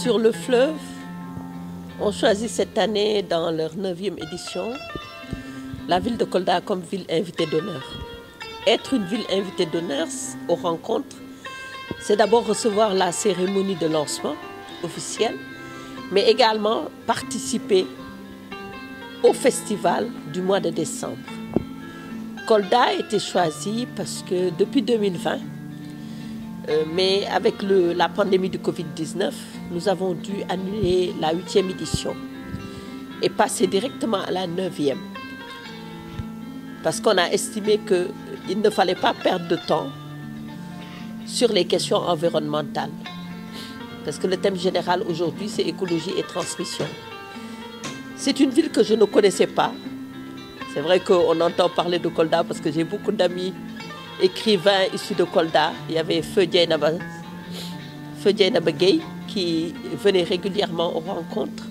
sur le fleuve ont choisi cette année, dans leur 9e édition, la ville de Kolda comme ville invitée d'honneur. Être une ville invitée d'honneur aux rencontres, c'est d'abord recevoir la cérémonie de lancement officielle, mais également participer au festival du mois de décembre. Kolda a été choisi parce que depuis 2020, mais avec la pandémie du Covid-19, nous avons dû annuler la 8e édition et passer directement à la 9e. Parce qu'on a estimé qu'il ne fallait pas perdre de temps sur les questions environnementales. Parce que le thème général aujourd'hui, c'est écologie et transmission. C'est une ville que je ne connaissais pas. C'est vrai qu'on entend parler de Kolda parce que j'ai beaucoup d'amis écrivains issus de Kolda. Il y avait Feu Dieynaba Gueye qui venait régulièrement aux rencontres.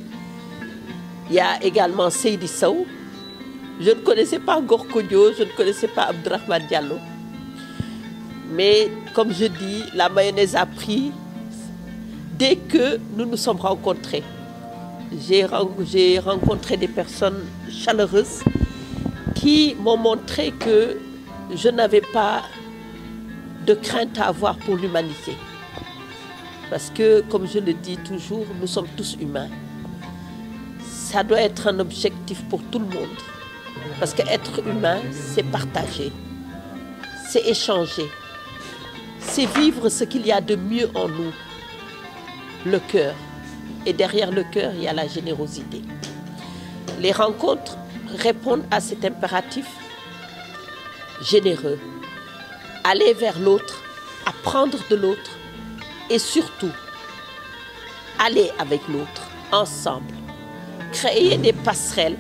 Il y a également Seydi Sow. Je ne connaissais pas Gorko Dio, je ne connaissais pas Abdourahmane Diallo. Mais comme je dis, la mayonnaise a pris dès que nous nous sommes rencontrés. J'ai rencontré des personnes chaleureuses qui m'ont montré que je n'avais pas de crainte à avoir pour l'humanité. Parce que, comme je le dis toujours, nous sommes tous humains. Ça doit être un objectif pour tout le monde. Parce qu'être humain, c'est partager, c'est échanger, c'est vivre ce qu'il y a de mieux en nous, le cœur. Et derrière le cœur, il y a la générosité. Les rencontres répondent à cet impératif généreux. Aller vers l'autre, apprendre de l'autre et surtout, aller avec l'autre, ensemble. Créer des passerelles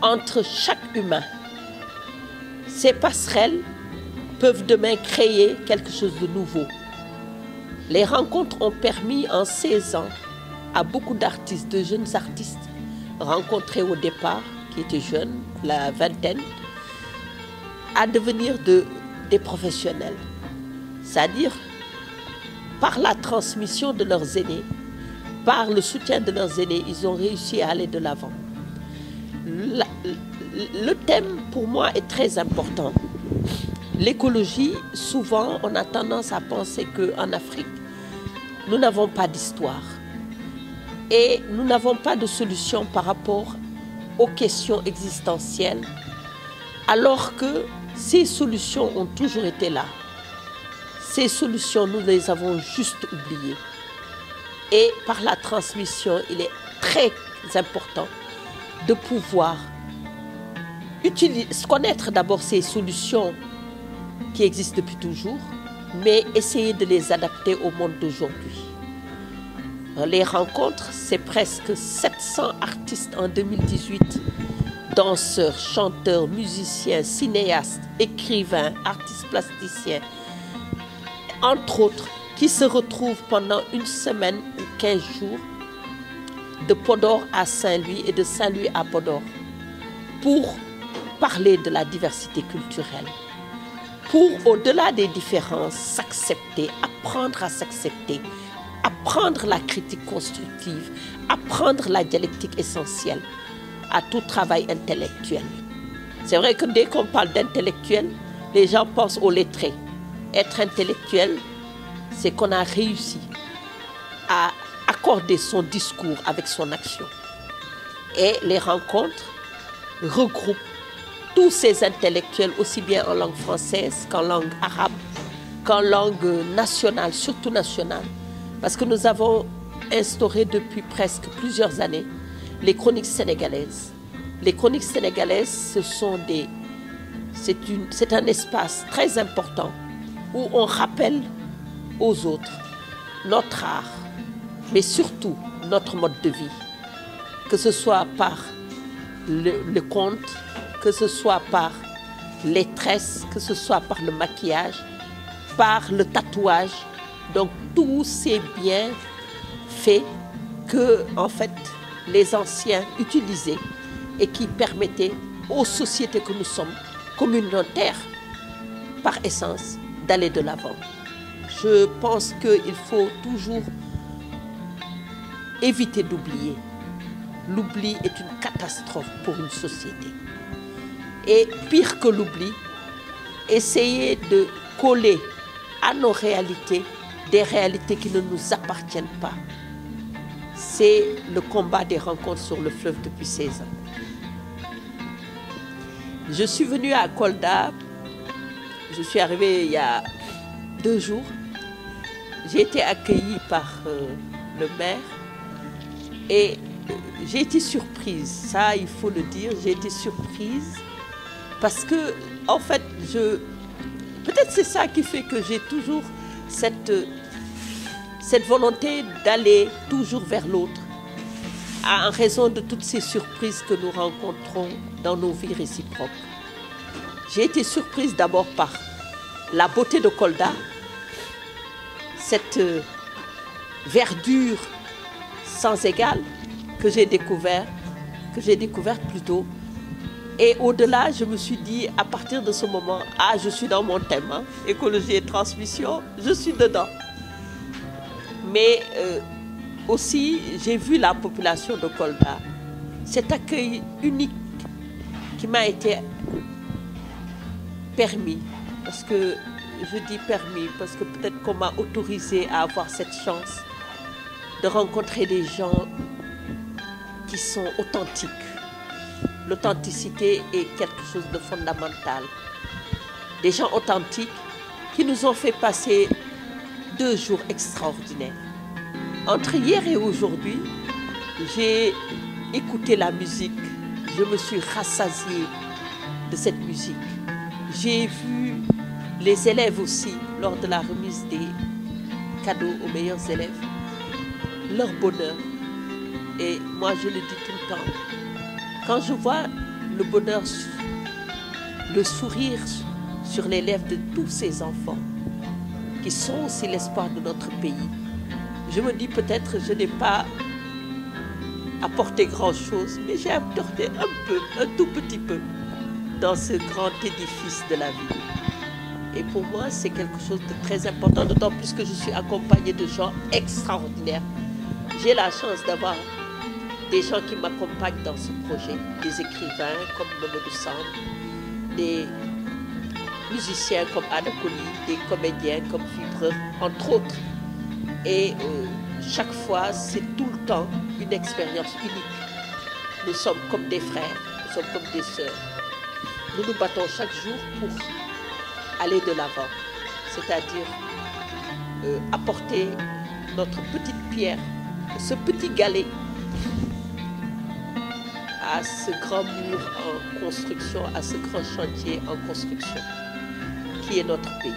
entre chaque humain. Ces passerelles peuvent demain créer quelque chose de nouveau. Les rencontres ont permis en 16 ans à beaucoup d'artistes, de jeunes artistes, rencontrés au départ, qui étaient jeunes, la vingtaine, à devenir des professionnels. C'est-à-dire, par la transmission de leurs aînés, par le soutien de leurs aînés, ils ont réussi à aller de l'avant. Le thème, pour moi, est très important. L'écologie, souvent, on a tendance à penser qu'en Afrique, nous n'avons pas d'histoire. Et nous n'avons pas de solution par rapport aux questions existentielles, alors que ces solutions ont toujours été là. Ces solutions, nous les avons juste oubliées. Et par la transmission, il est très important de pouvoir connaître d'abord ces solutions qui existent depuis toujours, mais essayer de les adapter au monde d'aujourd'hui. Les rencontres, c'est presque 700 artistes en 2018, danseurs, chanteurs, musiciens, cinéastes, écrivains, artistes plasticiens, entre autres, qui se retrouvent pendant une semaine ou 15 jours de Podor à Saint-Louis et de Saint-Louis à Podor pour parler de la diversité culturelle, pour, au-delà des différences, s'accepter, apprendre à s'accepter, apprendre la critique constructive, apprendre la dialectique essentielle à tout travail intellectuel. C'est vrai que dès qu'on parle d'intellectuel, les gens pensent aux lettrés. Être intellectuel, c'est qu'on a réussi à accorder son discours avec son action. Et les rencontres regroupent tous ces intellectuels, aussi bien en langue française qu'en langue arabe, qu'en langue nationale, surtout nationale. Parce que nous avons instauré depuis presque plusieurs années les chroniques sénégalaises. Les chroniques sénégalaises, c'est un espace très important où on rappelle aux autres notre art, mais surtout notre mode de vie. Que ce soit par le conte, que ce soit par les tresses, que ce soit par le maquillage, par le tatouage. Donc tous ces bienfaits que, en fait, les anciens utilisaient et qui permettaient aux sociétés que nous sommes, communautaires par essence, d'aller de l'avant. Je pense qu'il faut toujours éviter d'oublier. L'oubli est une catastrophe pour une société. Et pire que l'oubli, essayer de coller à nos réalités des réalités qui ne nous appartiennent pas. C'est le combat des rencontres sur le fleuve depuis 16 ans. Je suis venue à Kolda, je suis arrivée il y a 2 jours. J'ai été accueillie par le maire et j'ai été surprise, ça il faut le dire, j'ai été surprise parce que en fait, peut-être c'est ça qui fait que j'ai toujours cette volonté d'aller toujours vers l'autre, en raison de toutes ces surprises que nous rencontrons dans nos vies réciproques. J'ai été surprise d'abord par la beauté de Kolda, cette verdure sans égale que j'ai découverte plutôt. Et au-delà, je me suis dit, à partir de ce moment, je suis dans mon thème, hein, écologie et transmission, je suis dedans. Mais aussi, j'ai vu la population de Kolda, cet accueil unique qui m'a été permis, parce que je dis permis, parce que peut-être qu'on m'a autorisé à avoir cette chance de rencontrer des gens qui sont authentiques. L'authenticité est quelque chose de fondamental. Des gens authentiques qui nous ont fait passer 2 jours extraordinaires. Entre hier et aujourd'hui, j'ai écouté la musique, je me suis rassasiée de cette musique. J'ai vu les élèves aussi, lors de la remise des cadeaux aux meilleurs élèves, leur bonheur. Et moi, je le dis tout le temps, quand je vois le bonheur, le sourire sur les lèvres de tous ces enfants, qui sont aussi l'espoir de notre pays, je me dis peut-être je n'ai pas apporté grand-chose, mais j'ai apporté un tout petit peu dans ce grand édifice de la vie. Et pour moi, c'est quelque chose de très important, d'autant plus que je suis accompagnée de gens extraordinaires. J'ai la chance d'avoir des gens qui m'accompagnent dans ce projet, des écrivains comme Mamadou Samb, des musiciens comme Anna Koli, des comédiens comme Fibre, entre autres. Et chaque fois, c'est tout le temps une expérience unique. Nous sommes comme des frères, nous sommes comme des sœurs. Nous nous battons chaque jour pour aller de l'avant, c'est-à-dire apporter notre petite pierre, ce petit galet à ce grand mur en construction, à ce grand chantier en construction, qui est notre pays.